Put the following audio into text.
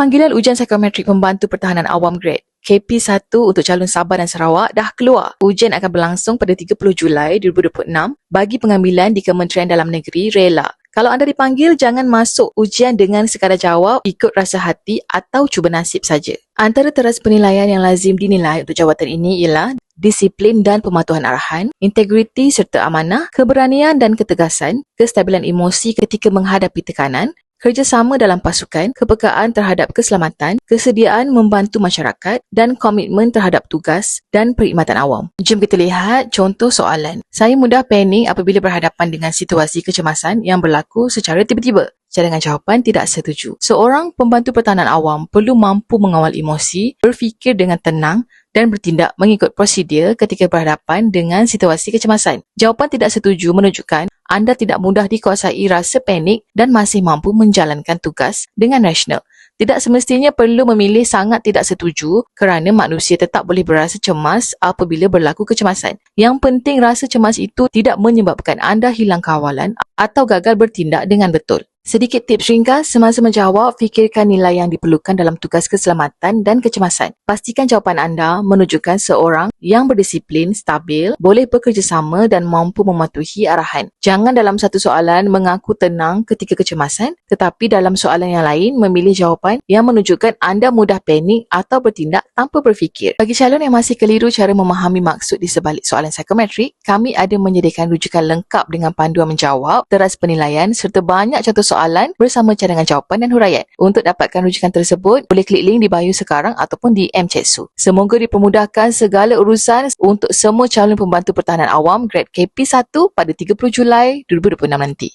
Panggilan ujian psikometrik pembantu pertahanan awam grade KP1 untuk calon Sabah dan Sarawak dah keluar. Ujian akan berlangsung pada 30 Julai 2026 bagi pengambilan di Kementerian Dalam Negeri RELA. Kalau anda dipanggil, jangan masuk ujian dengan sekadar jawab ikut rasa hati atau cuba nasib saja. Antara teras penilaian yang lazim dinilai untuk jawatan ini ialah disiplin dan pematuhan arahan, integriti serta amanah, keberanian dan ketegasan, kestabilan emosi ketika menghadapi tekanan, kerjasama dalam pasukan, kepekaan terhadap keselamatan, kesediaan membantu masyarakat dan komitmen terhadap tugas dan perkhidmatan awam. Jom kita lihat contoh soalan. Saya mudah panik apabila berhadapan dengan situasi kecemasan yang berlaku secara tiba-tiba. Cadangan jawapan tidak setuju. Seorang pembantu pertahanan awam perlu mampu mengawal emosi, berfikir dengan tenang dan bertindak mengikut prosedur ketika berhadapan dengan situasi kecemasan. Jawapan tidak setuju menunjukkan anda tidak mudah dikuasai rasa panik dan masih mampu menjalankan tugas dengan rasional. Tidak semestinya perlu memilih sangat tidak setuju kerana manusia tetap boleh berasa cemas apabila berlaku kecemasan. Yang penting rasa cemas itu tidak menyebabkan anda hilang kawalan atau gagal bertindak dengan betul. Sedikit tips ringkas, semasa menjawab, fikirkan nilai yang diperlukan dalam tugas keselamatan dan kecemasan. Pastikan jawapan anda menunjukkan seorang yang berdisiplin, stabil, boleh bekerjasama dan mampu mematuhi arahan. Jangan dalam satu soalan mengaku tenang ketika kecemasan, tetapi dalam soalan yang lain memilih jawapan yang menunjukkan anda mudah panik atau bertindak tanpa berfikir. Bagi calon yang masih keliru cara memahami maksud di sebalik soalan psikometrik, kami ada menyediakan rujukan lengkap dengan panduan menjawab, teras penilaian serta banyak contoh soalan bersama cadangan jawapan dan huraian. Untuk dapatkan rujukan tersebut, boleh klik link di bio sekarang ataupun di Chatsu. Semoga dipermudahkan segala urusan untuk semua calon pembantu pertahanan awam grade KP1 pada 30 Julai 2026 nanti.